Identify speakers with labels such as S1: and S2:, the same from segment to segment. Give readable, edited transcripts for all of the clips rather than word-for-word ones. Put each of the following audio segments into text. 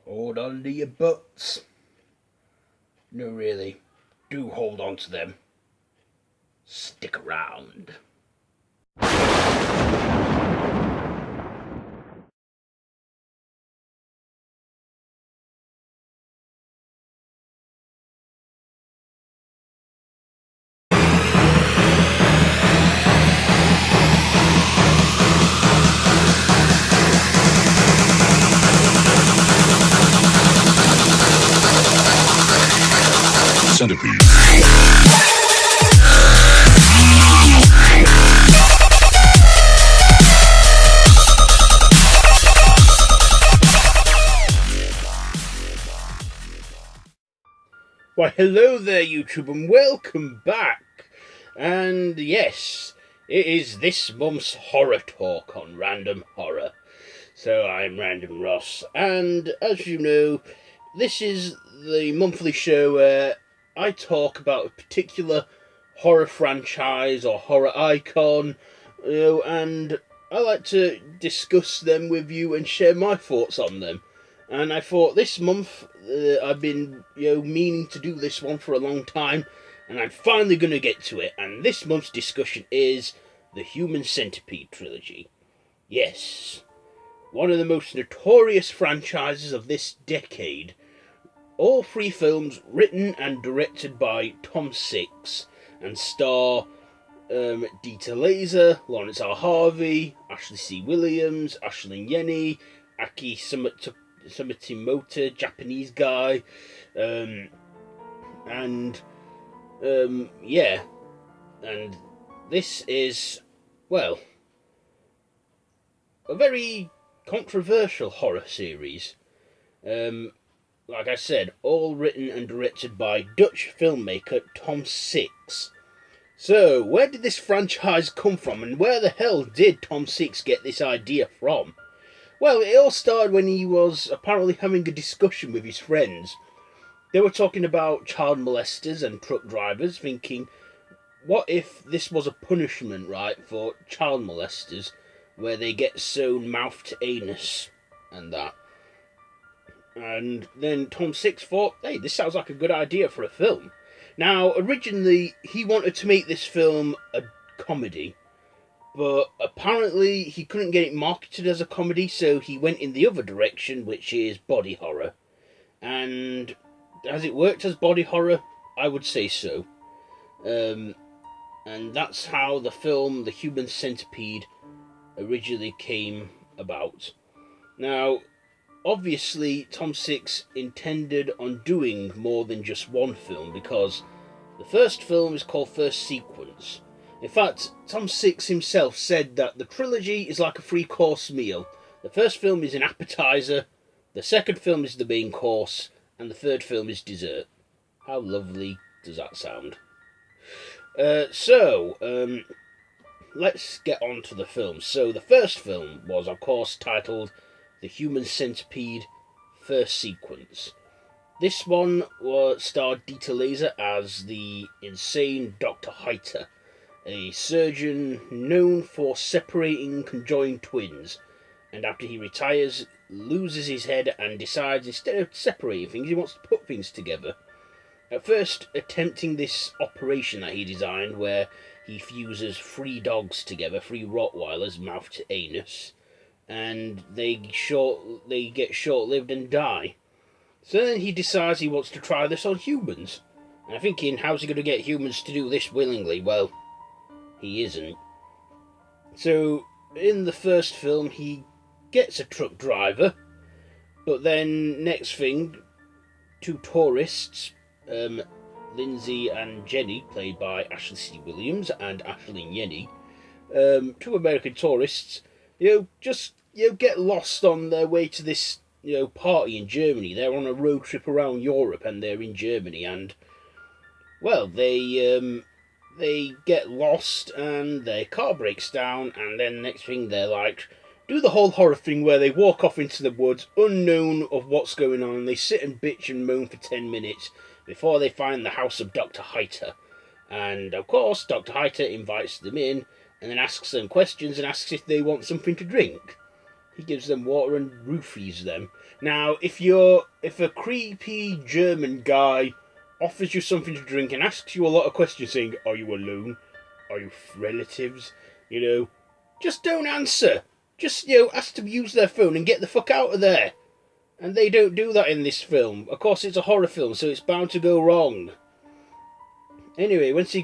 S1: Hold on to your butts. No, really. Do hold on to them. Stick around.
S2: Centipede.
S1: Why, hello there, YouTube, and welcome back. And yes, it is this month's horror talk on Random Horror. So I'm Random Ross, and as you know, this is the monthly show where I talk about a particular horror franchise or horror icon, and I like to discuss them with you and share my thoughts on them. And I thought this month, I've been meaning to do this one for a long time, and I'm finally going to get to it. And this month's discussion is the Human Centipede trilogy. Yes, one of the most notorious franchises of this decade. All three films written and directed by Tom Six and star Dieter Laser, Lawrence R. Harvey, Ashley C. Williams, Ashlyn Yenny, Aki Sumitimoto, Japanese guy, and this is, well, a very controversial horror series. Like I said, all written and directed by Dutch filmmaker Tom Six. So, where did this franchise come from, and where the hell did Tom Six get this idea from? Well, it all started when he was apparently having a discussion with his friends. They were talking about child molesters and truck drivers, thinking, what if this was a punishment, right, for child molesters, where they get sewn mouth to anus and that. And then Tom Six thought, hey, this sounds like a good idea for a film. Now, originally, he wanted to make this film a comedy, but apparently he couldn't get it marketed as a comedy, so he went in the other direction, which is body horror. And has it worked as body horror? I would say so. And that's how the film The Human Centipede originally came about. Now, obviously, Tom Six intended on doing more than just one film, because the first film is called First Sequence. In fact, Tom Six himself said that the trilogy is like a three-course meal. The first film is an appetizer, the second film is the main course, and the third film is dessert. How lovely does that sound? Let's get on to the film. So the first film was, of course, titled The Human Centipede First Sequence. This one starred Dieter Laser as the insane Dr. Heiter, a surgeon known for separating conjoined twins, and after he retires, loses his head and decides instead of separating things, he wants to put things together. At first, attempting this operation that he designed, where he fuses three dogs together, three Rottweilers, mouth to anus, and they get short-lived and die. So then he decides he wants to try this on humans. And I'm thinking, how's he going to get humans to do this willingly? Well, he isn't. So, in the first film, he gets a truck driver, but then, next thing, two tourists, Lindsay and Jenny, played by Ashley C. Williams and Ashlyn Yenny, two American tourists, get lost on their way to this, party in Germany. They're on a road trip around Europe, and they're in Germany, and, well, they get lost, and their car breaks down, and then next thing they're like, do the whole horror thing where they walk off into the woods, unknown of what's going on, and they sit and bitch and moan for 10 minutes before they find the house of Dr. Heiter. And, of course, Dr. Heiter invites them in, and then asks them questions and asks if they want something to drink. He gives them water and roofies them. Now, if a creepy German guy offers you something to drink and asks you a lot of questions saying, "Are you alone? Are you relatives?" Just don't answer. Just, ask to use their phone and get the fuck out of there. And they don't do that in this film. Of course, it's a horror film, so it's bound to go wrong. Anyway, once he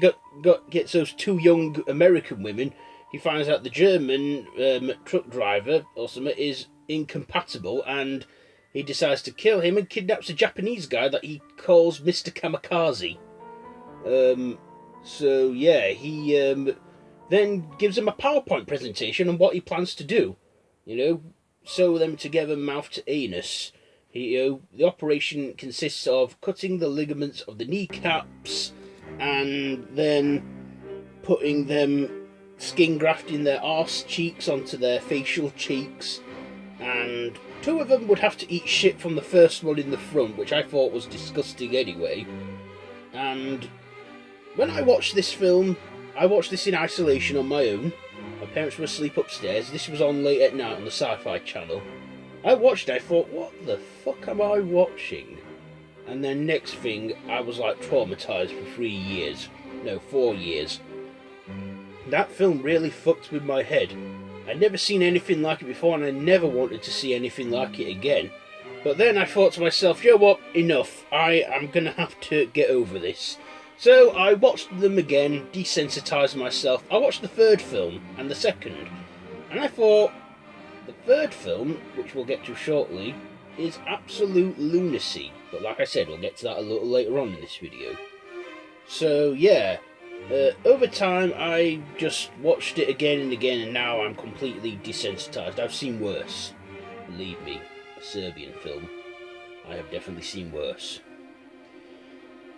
S1: gets those two young American women, he finds out the German truck driver or something is incompatible, and he decides to kill him and kidnaps a Japanese guy that he calls Mr. Kamikaze. He then gives him a PowerPoint presentation on what he plans to do. Sew them together mouth to anus. The operation consists of cutting the ligaments of the kneecaps and then putting them skin grafting their arse cheeks onto their facial cheeks, and two of them would have to eat shit from the first one in the front, which I thought was disgusting anyway. And when I watched this film, I watched this in isolation on my own. My parents were asleep upstairs. This was on late at night on the Sci-Fi Channel. I watched it, I thought, what the fuck am I watching? And then next thing, I was like traumatised for 4 years. That film really fucked with my head. I'd never seen anything like it before, and I never wanted to see anything like it again. But then I thought to myself, you know what, enough. I am going to have to get over this. So I watched them again, desensitised myself. I watched the third film and the second, and I thought the third film, which we'll get to shortly, is absolute lunacy. But like I said, we'll get to that a little later on in this video. So yeah, over time I just watched it again and again, and now I'm completely desensitised. I've seen worse. Believe me, a Serbian film. I have definitely seen worse.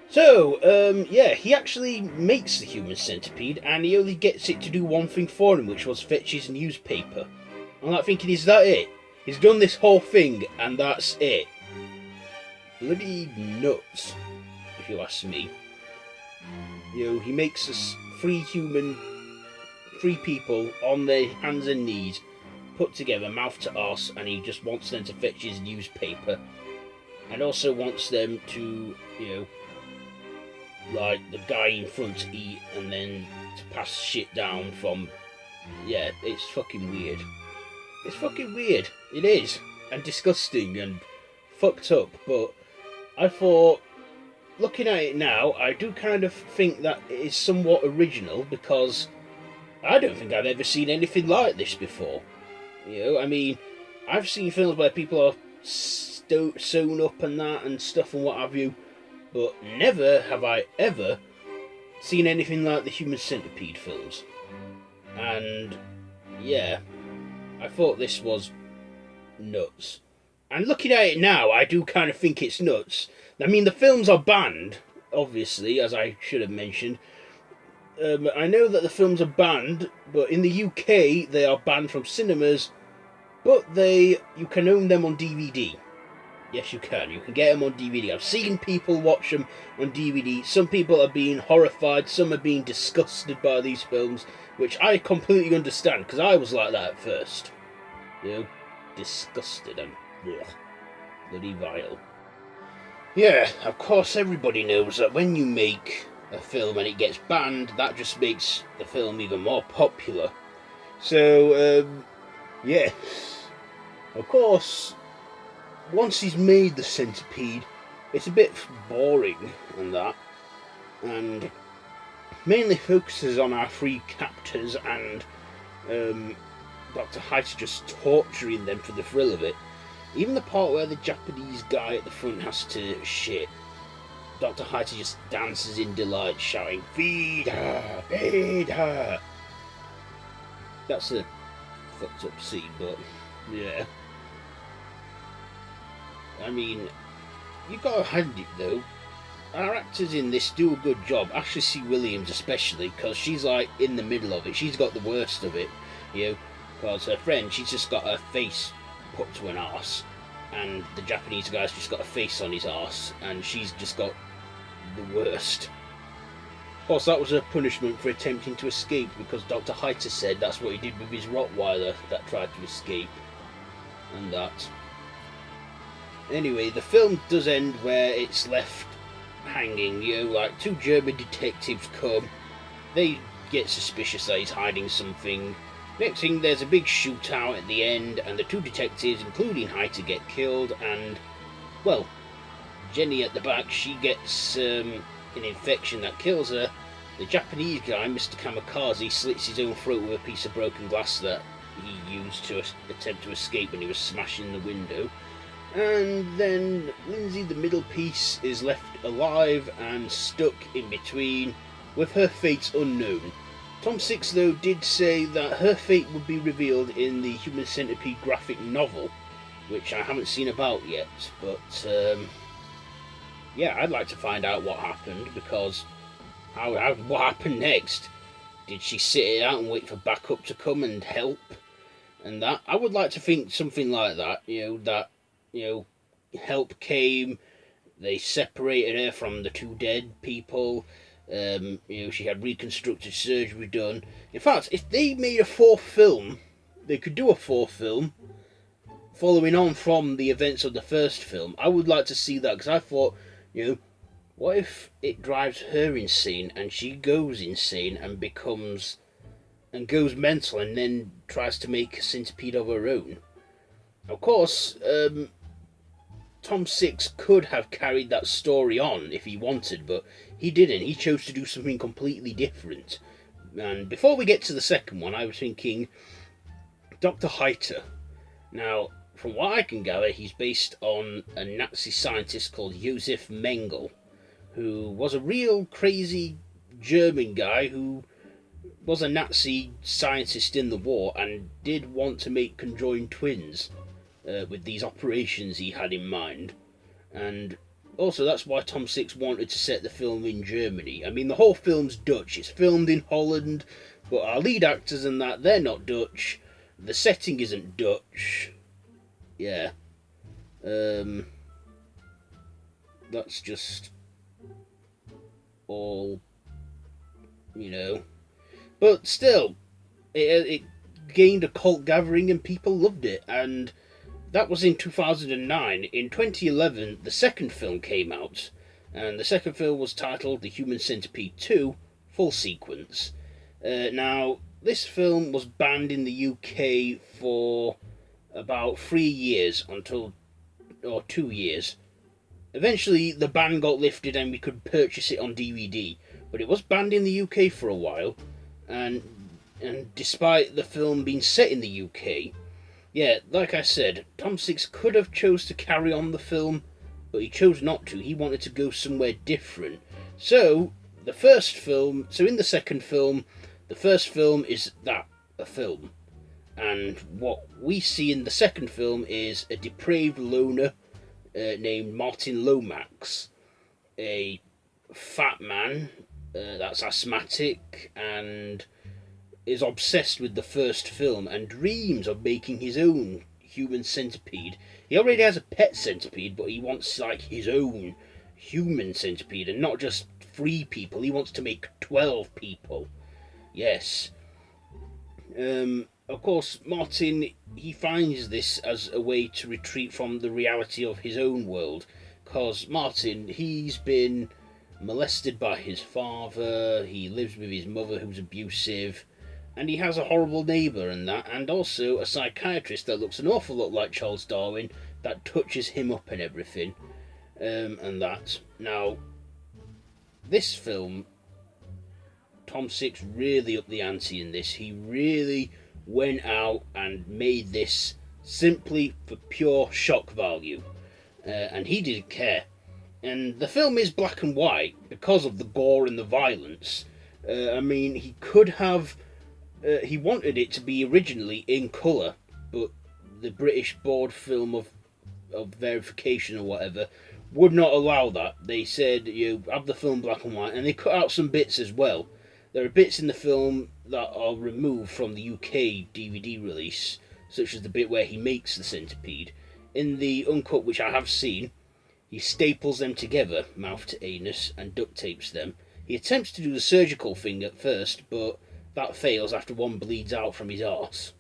S1: So, he actually makes the Human Centipede, and he only gets it to do one thing for him, which was fetch his newspaper. I'm like thinking, is that it? He's done this whole thing, and that's it. Bloody nuts, if you ask me. He makes us three people on their hands and knees, put together, mouth to arse, and he just wants them to fetch his newspaper. And also wants them to, like the guy in front to eat, and then to pass shit down from... Yeah, it's fucking weird. It's fucking weird. It is. And disgusting and fucked up. But I thought, looking at it now, I do kind of think that it is somewhat original, because I don't think I've ever seen anything like this before. I've seen films where people are sewn up and that and stuff and what have you, but never have I ever seen anything like the Human Centipede films. And yeah, I thought this was nuts. And looking at it now, I do kind of think it's nuts. The films are banned, obviously, as I should have mentioned. I know that the films are banned, but in the UK they are banned from cinemas, but you can own them on DVD. Yes, you can. You can get them on DVD. I've seen people watch them on DVD. Some people are being horrified. Some are being disgusted by these films, which I completely understand, because I was like that at first. Disgusted and bloody vile. Yeah, of course everybody knows that when you make a film and it gets banned, that just makes the film even more popular. So, yes. Of course, once he's made the centipede, it's a bit boring and that, and mainly focuses on our three captors and Dr. Heiter just torturing them for the thrill of it. Even the part where the Japanese guy at the front has to shit, Dr. Heiter just dances in delight, shouting, "Feed her! Feed her!" That's a fucked up scene, but yeah. You gotta hand it though. Our actors in this do a good job. Ashley C. Williams especially, because she's like in the middle of it. She's got the worst of it, because her friend, she's just got her face put to an arse, and the Japanese guy's just got a face on his arse, and she's just got the worst. Of course, that was her punishment for attempting to escape, because Dr. Heiter said that's what he did with his Rottweiler that tried to escape. and that. Anyway, the film does end where it's left hanging. Like two German detectives come, they get suspicious that he's hiding something. Next thing, there's a big shootout at the end, and the two detectives, including Heiter, get killed, and, well, Jenny at the back, she gets an infection that kills her. The Japanese guy, Mr. Kamikaze, slits his own throat with a piece of broken glass that he used to attempt to escape when he was smashing the window. And then Lindsay, the middle piece, is left alive and stuck in between, with her fate unknown. Tom Six, though, did say that her fate would be revealed in the Human Centipede graphic novel, which I haven't seen about yet, but yeah, I'd like to find out what happened, because what happened next? Did she sit it out and wait for backup to come and help? And that, I would like to think something like that, help came, they separated her from the two dead people, she had reconstructive surgery done. In fact, if they made a fourth film, they could do a fourth film following on from the events of the first film. I would like to see that, because I thought, what if it drives her insane and she goes insane and goes mental and then tries to make a centipede of her own? Of course, Tom Six could have carried that story on if he wanted, but he didn't. He chose to do something completely different. And before we get to the second one, I was thinking Dr. Heiter. Now, from what I can gather, he's based on a Nazi scientist called Josef Mengele, who was a real crazy German guy who was a Nazi scientist in the war and did want to make conjoined twins. With these operations he had in mind. And also that's why Tom Six wanted to set the film in Germany. I mean, the whole film's Dutch. It's filmed in Holland, but our lead actors and that, they're not Dutch. The setting isn't Dutch. Yeah. That's just all, But still, it gained a cult gathering and people loved it. And that was in 2009. In 2011, the second film came out, and the second film was titled The Human Centipede 2, Full Sequence. Now, this film was banned in the UK for about 3 years, or 2 years. Eventually, the ban got lifted and we could purchase it on DVD, but it was banned in the UK for a while, and despite the film being set in the UK, yeah, like I said, Tom Six could have chose to carry on the film, but he chose not to. He wanted to go somewhere different. So, in the second film, the first film is a film. And what we see in the second film is a depraved loner named Martin Lomax, a fat man that's asthmatic and is obsessed with the first film and dreams of making his own human centipede. He already has a pet centipede, but he wants his own human centipede, and not just 3 people. He wants to make 12 people. Yes. Of course, Martin, he finds this as a way to retreat from the reality of his own world, because Martin, he's been molested by his father, he lives with his mother who's abusive, and he has a horrible neighbour and also a psychiatrist that looks an awful lot like Charles Darwin that touches him up and everything, and that. Now, this film, Tom Six really upped the ante in this. He really went out and made this simply for pure shock value, and he didn't care. And the film is black and white because of the gore and the violence. I mean, he could have he wanted it to be originally in colour, but the British Board Film of Verification or whatever would not allow that. They said, have the film black and white, and they cut out some bits as well. There are bits in the film that are removed from the UK DVD release, such as the bit where he makes the centipede. In the uncut, which I have seen, he staples them together, mouth to anus, and duct tapes them. He attempts to do the surgical thing at first, but that fails after one bleeds out from his arse.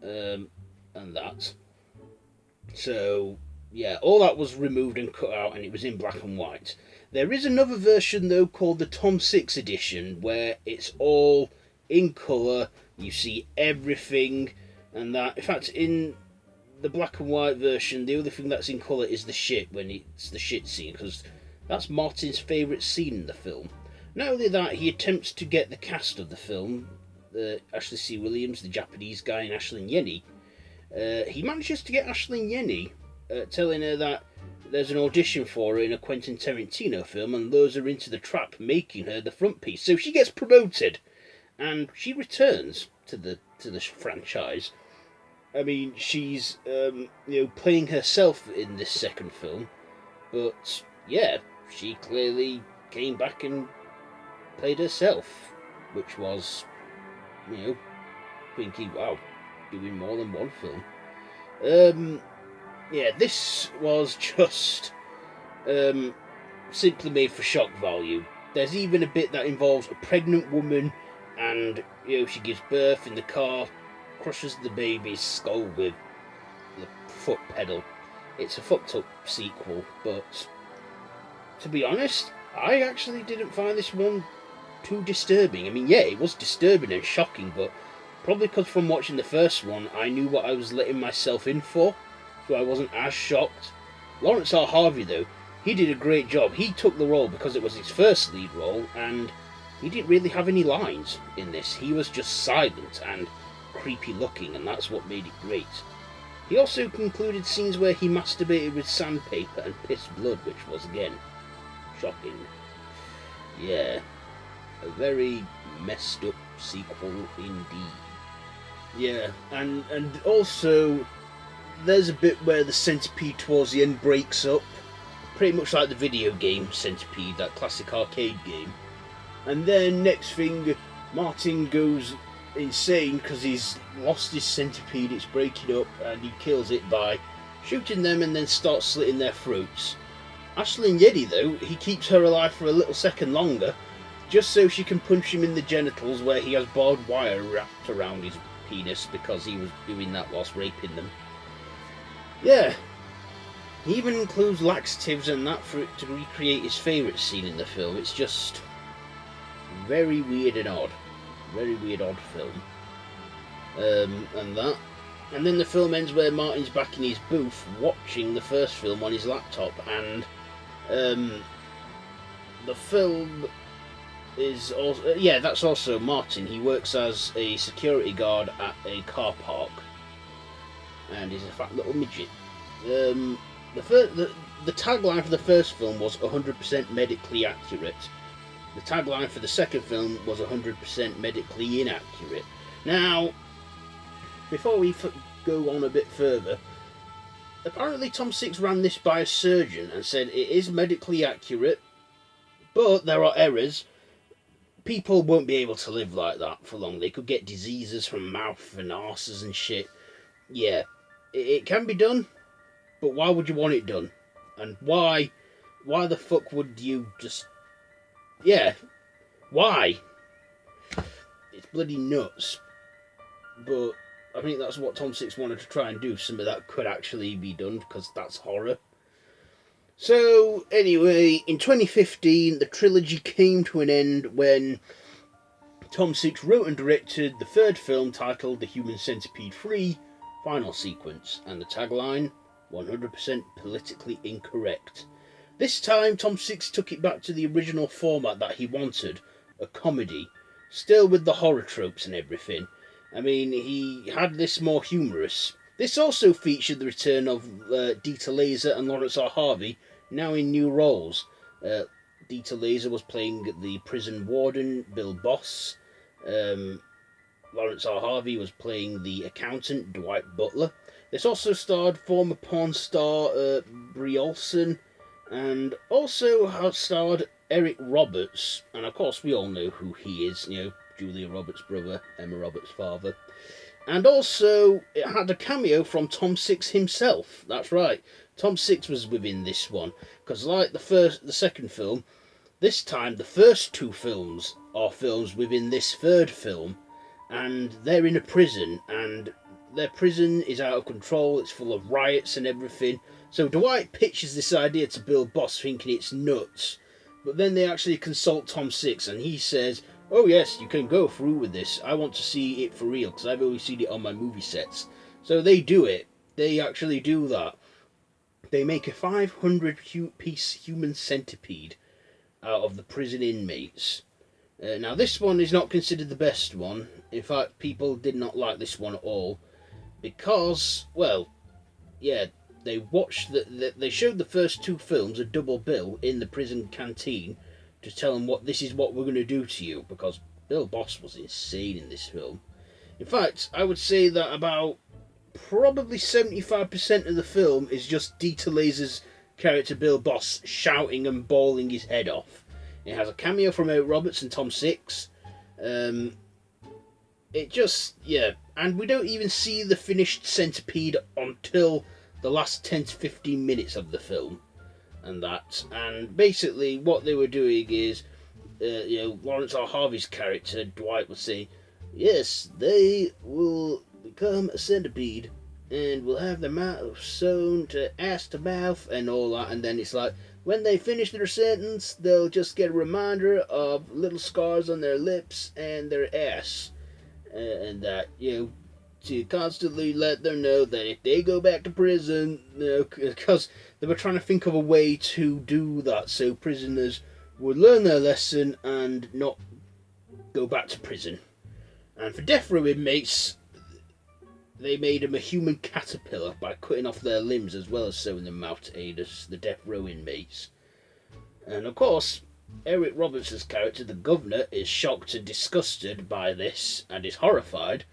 S1: And that. So, yeah, all that was removed and cut out, and it was in black and white. There is another version, though, called the Tom Six edition, where it's all in colour. You see everything, and that. In fact, in the black and white version, the only thing that's in colour is the shit, when it's the shit scene, because that's Martin's favourite scene in the film. Not only that, he attempts to get the cast of the film, Ashley C. Williams, the Japanese guy, and Ashlyn Yenny. He manages to get Ashlyn Yenny, telling her that there's an audition for her in a Quentin Tarantino film, and lures her into the trap, making her the front piece. So she gets promoted, and she returns to the franchise. I mean, she's playing herself in this second film, but yeah, she clearly came back and played herself, which was, thinking, wow, doing more than one film. Yeah, this was just simply made for shock value. There's even a bit that involves a pregnant woman, and she gives birth in the car, crushes the baby's skull with the foot pedal. It's a fucked up sequel, but to be honest, I actually didn't find this one too disturbing. I mean, yeah, it was disturbing and shocking, but probably because from watching the first one, I knew what I was letting myself in for, so I wasn't as shocked. Lawrence R. Harvey, though, he did a great job. He took the role because it was his first lead role, and he didn't really have any lines in this. He was just silent and creepy looking, and that's what made it great. He also included scenes where he masturbated with sandpaper and pissed blood, which was, again, shocking. Yeah, a very messed up sequel indeed. Yeah, and also there's a bit where the Centipede towards the end breaks up, pretty much like the video game Centipede, that classic arcade game. And then next thing, Martin goes insane because he's lost his centipede, it's breaking up, and he kills it by shooting them and then starts slitting their throats. Ashlyn Yenny, though, he keeps her alive for a little second longer, just so she can punch him in the genitals where he has barbed wire wrapped around his penis because he was doing that whilst raping them. Yeah, he even includes laxatives and that for it to recreate his favourite scene in the film. It's just very weird and odd. Very weird, odd film. And that. And then the film ends where Martin's back in his booth watching the first film on his laptop, and the film is also, yeah, that's also Martin. He works as a security guard at a car park, and he's a fat little midget. The tagline for the first film was 100% medically accurate. The tagline for the second film was 100% medically inaccurate. Now, before we go on a bit further, apparently Tom Six ran this by a surgeon and said it is medically accurate, but there are errors. People won't be able to live like that for long. They could get diseases from mouth and arses and shit. Yeah, it can be done, but why would you want it done? And why the fuck would you just... Yeah, why? It's bloody nuts. But I think that's what Tom Six wanted to try and do. Some of that could actually be done, because that's horror. So, anyway, in 2015, the trilogy came to an end when Tom Six wrote and directed the third film, titled The Human Centipede 3 Final Sequence, and the tagline, 100% politically incorrect. This time, Tom Six took it back to the original format that he wanted, a comedy, still with the horror tropes and everything. I mean, he had this more humorous. This also featured the return of Dieter Laser and Lawrence R. Harvey, now in new roles. Dieter Laser was playing the prison warden, Bill Boss. Lawrence R. Harvey was playing the accountant, Dwight Butler. This also starred former porn star Brie Olson, and also starred Eric Roberts, and of course we all know who he is, Julia Roberts' brother, Emma Roberts' father. And also, it had a cameo from Tom Six himself. That's right, Tom Six was within this one, because like the second film, this time the first two films are films within this third film, and they're in a prison, and their prison is out of control, it's full of riots and everything. So Dwight pitches this idea to Bill Boss thinking it's nuts. But then they actually consult Tom Six and he says, oh yes, you can go through with this. I want to see it for real because I've always seen it on my movie sets. So they do it. They actually do that. They make a 500-piece human centipede out of the prison inmates. Now this one is not considered the best one. In fact, people did not like this one at all. Because, well, yeah, they watched they showed the first two films, a double bill, in the prison canteen to tell them this is what we're going to do to you, because Bill Boss was insane in this film. In fact, I would say that about probably 75% of the film is just Dieter Laser's character Bill Boss shouting and bawling his head off. It has a cameo from Eric Roberts and Tom Six. It just, yeah, and we don't even see the finished centipede until the last 10 to 15 minutes of the film. And basically what they were doing is, Lawrence R. Harvey's character, Dwight, would say, yes, they will become a centipede and will have their mouth sewn to ass to mouth and all that, and then it's like, when they finish their sentence, they'll just get a reminder of little scars on their lips and their ass. And that, to constantly let them know that if they go back to prison, because they were trying to think of a way to do that so prisoners would learn their lesson and not go back to prison. And for death row inmates, they made them a human caterpillar by cutting off their limbs as well as sewing them mouth to aid us, the death row inmates. And of course, Eric Roberts' character, the governor, is shocked and disgusted by this and is horrified,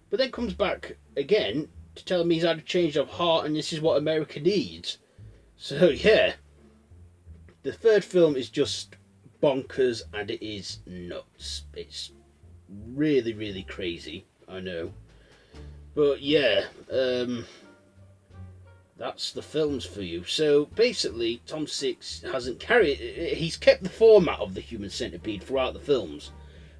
S1: but then comes back again to tell me he's had a change of heart and this is what America needs. So yeah, the third film is just bonkers and it is nuts. It's really, really crazy, I know. But yeah, that's the films for you. So basically, Tom Six he's kept the format of the Human Centipede throughout the films,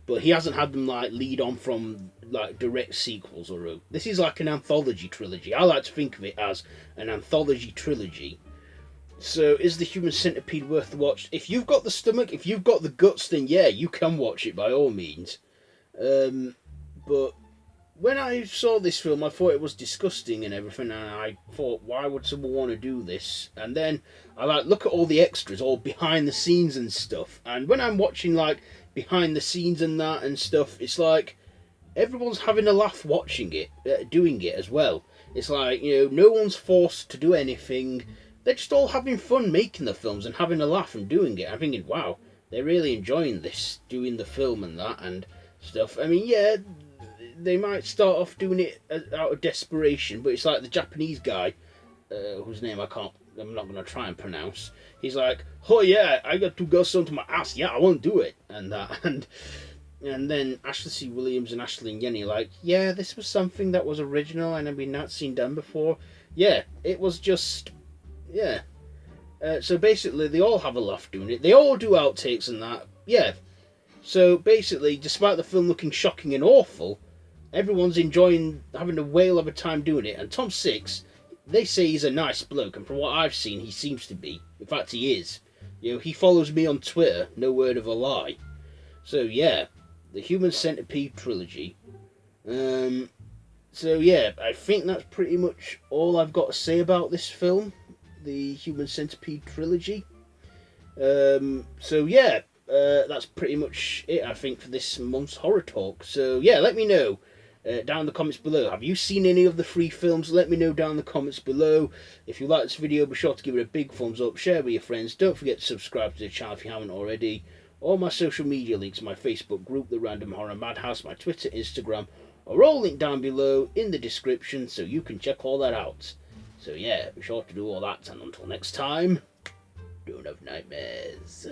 S1: but he hasn't had them like lead on from like direct sequels or this is like an anthology trilogy. I like to think of it as an anthology trilogy. So is the Human Centipede worth the watch? If you've got the stomach, if you've got the guts, then yeah, you can watch it by all means. But when I saw this film, I thought it was disgusting and everything, and I thought, why would someone want to do this? And then I look at all the extras, all behind the scenes and stuff, and when I'm watching like behind the scenes and that and stuff, it's like everyone's having a laugh watching it, doing it as well. It's like, no one's forced to do anything. They're just all having fun making the films and having a laugh and doing it. I'm thinking, wow, they're really enjoying this, doing the film and that and stuff. I mean, yeah, they might start off doing it out of desperation, but it's like the Japanese guy, whose name I'm not going to try and pronounce. He's like, oh yeah, I got to go some to my ass, yeah, I won't do it, and that, and then Ashley C. Williams and Ashley and Yenny like, yeah, this was something that was original and had been not seen done before. Yeah, it was just, yeah. So basically, they all have a laugh doing it. They all do outtakes and that, yeah. So basically, despite the film looking shocking and awful, everyone's enjoying having a whale of a time doing it. And Tom Six, they say he's a nice bloke, and from what I've seen, he seems to be. In fact, he is. He follows me on Twitter, no word of a lie. So yeah, the Human Centipede trilogy. So yeah, I think that's pretty much all I've got to say about this film, the Human Centipede trilogy. So yeah, that's pretty much it, I think, for this month's Horror Talk. So yeah, let me know down in the comments below. Have you seen any of the 3 films? Let me know down in the comments below. If you like this video, be sure to give it a big thumbs up, share with your friends. Don't forget to subscribe to the channel if you haven't already. All my social media links, my Facebook group, The Random Horror Madhouse, my Twitter, Instagram, are all linked down below in the description, so you can check all that out. So yeah, be sure to do all that, and until next time, don't have nightmares.